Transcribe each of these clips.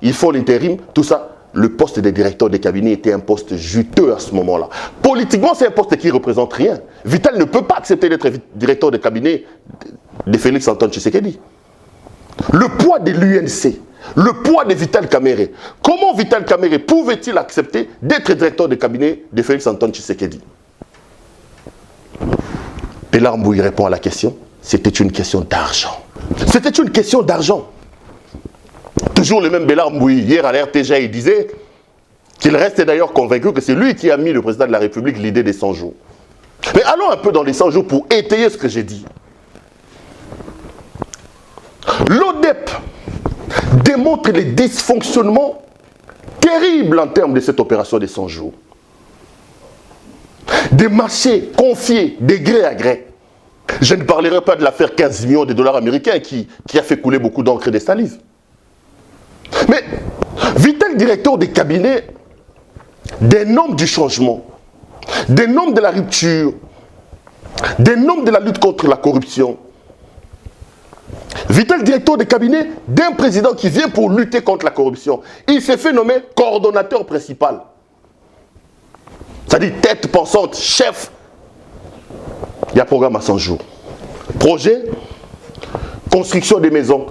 il faut l'intérim, tout ça. Le poste de directeur de cabinet était un poste juteux à ce moment-là. Politiquement, c'est un poste qui ne représente rien. Vital ne peut pas accepter d'être directeur de cabinet de Félix Antoine Tshisekedi. Le poids de l'UNC, le poids de Vital Kamerhe. Comment Vital Kamerhe pouvait-il accepter d'être directeur de cabinet de Félix Antoine Tshisekedi? Bélar Mbouyi répond à la question. C'était une question d'argent. C'était une question d'argent. Toujours le même Bélar Mbouyi, hier à la RTG, il disait qu'il restait d'ailleurs convaincu que c'est lui qui a mis le président de la République l'idée des 100 jours. Mais allons un peu dans les 100 jours pour étayer ce que j'ai dit. L'ODEP démontre les dysfonctionnements terribles en termes de cette opération des 100 jours. Des marchés confiés de gré à gré. Je ne parlerai pas de l'affaire 15 millions de dollars américains qui a fait couler beaucoup d'encre et de salive. Mais Vital, directeur des cabinets, des normes du changement, des normes de la rupture, des normes de la lutte contre la corruption. Vital, directeur des cabinets d'un président qui vient pour lutter contre la corruption. Il s'est fait nommer coordonnateur principal. C'est-à-dire tête pensante, chef. Il y a programme à 100 jours. Projet, construction des maisons.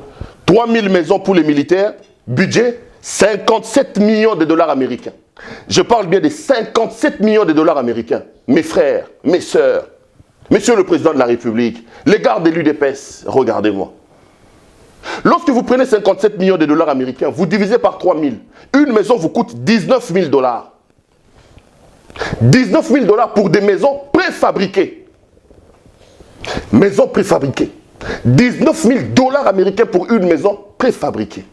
3000 maisons pour les militaires. Budget, 57 millions de dollars américains. Je parle bien de 57 millions de dollars américains. Mes frères, mes sœurs, Monsieur le Président de la République, les gardes de l'UDPS, regardez-moi. Lorsque vous prenez 57 millions de dollars américains, vous divisez par 3000. Une maison vous coûte 19 000 dollars. 19 000 dollars pour des maisons préfabriquées. Maisons préfabriquées. 19 000 dollars américains pour une maison préfabriquée.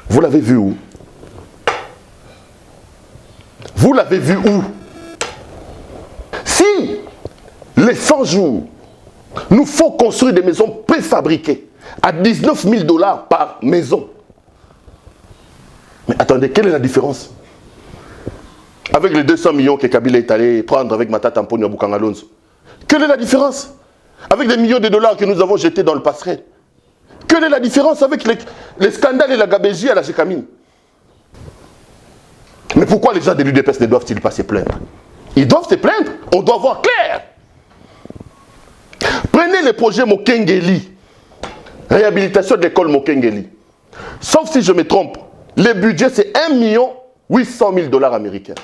Vous l'avez vu où? Vous l'avez vu où? Si les 100 jours nous font construire des maisons préfabriquées à 19 000 dollars par maison. Mais attendez, quelle est la différence? Avec les 200 millions que Kabila est allé prendre avec Matata Mponi à Bukangalonzo. Quelle est la différence? Avec des millions de dollars que nous avons jetés dans le passerelle. Quelle est la différence avec les scandales et la gabégie à la Gécamine? Mais pourquoi les gens de l'UDPS ne doivent-ils pas se plaindre? Ils doivent se plaindre. On doit voir clair. Prenez le projet Mokengeli. Réhabilitation de l'école Mokengeli. Sauf si je me trompe, le budget c'est 1 800 000 dollars américains.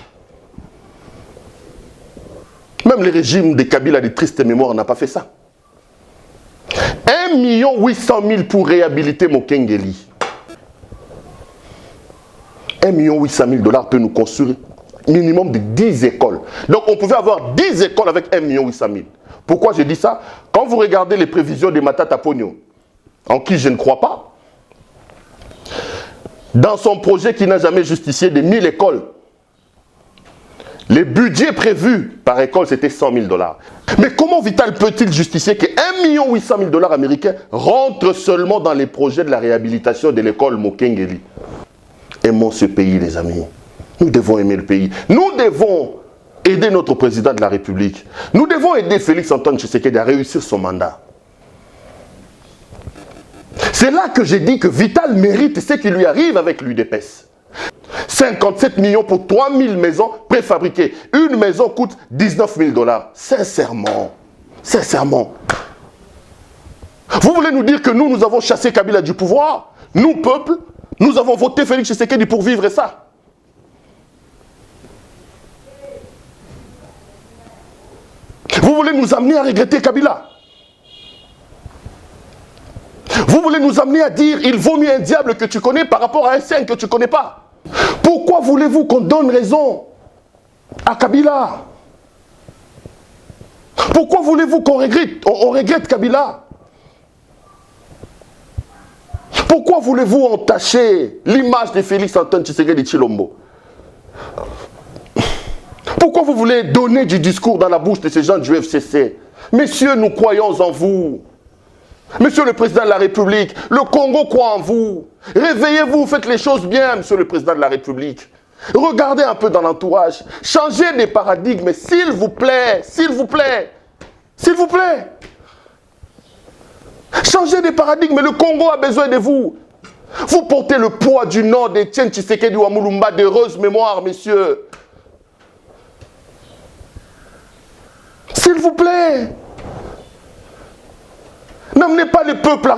Même le régime de Kabila de triste mémoire n'a pas fait ça. 1 800 000 pour réhabiliter Mokengeli. 1 800 000 dollars peut nous construire minimum de 10 écoles. Donc on pouvait avoir 10 écoles avec 1 800 000. Pourquoi je dis ça? Quand vous regardez les prévisions de Matata Pogno, en qui je ne crois pas, dans son projet qui n'a jamais justifié de 1000 écoles, le budget prévu par école c'était 100 000 dollars. Mais comment Vital peut-il justifier que 1 800 000 dollars américains rentrent seulement dans les projets de la réhabilitation de l'école Mokengeli? Aimons ce pays, les amis. Nous devons aimer le pays. Nous devons aider notre président de la République. Nous devons aider Félix Antoine Tshisekedi à réussir son mandat. C'est là que j'ai dit que Vital mérite ce qui lui arrive avec l'UDPS. 57 millions pour 3000 maisons préfabriquées. Une maison coûte 19 000 dollars. Sincèrement, sincèrement. Vous voulez nous dire que nous avons chassé Kabila du pouvoir? Nous, peuple, nous avons voté Félix Tshisekedi pour vivre ça. Vous voulez nous amener à regretter Kabila? Vous voulez nous amener à dire il vaut mieux un diable que tu connais par rapport à un saint que tu ne connais pas? Pourquoi voulez-vous qu'on donne raison à Kabila? Pourquoi voulez-vous qu'on regrette Kabila? Pourquoi voulez-vous entacher l'image de Félix Antoine Tshisekedi de Chilombo? Pourquoi vous voulez donner du discours dans la bouche de ces gens du FCC? Messieurs, nous croyons en vous. Monsieur le Président de la République, le Congo croit en vous. Réveillez-vous, faites les choses bien, Monsieur le Président de la République. Regardez un peu dans l'entourage. Changez des paradigmes, s'il vous plaît, s'il vous plaît, s'il vous plaît. Changez des paradigmes, le Congo a besoin de vous. Vous portez le poids du nom d'Étienne Tshisekedi Wamulumba, d'heureuse mémoire, messieurs. S'il vous plaît. N'amenez pas les peuples à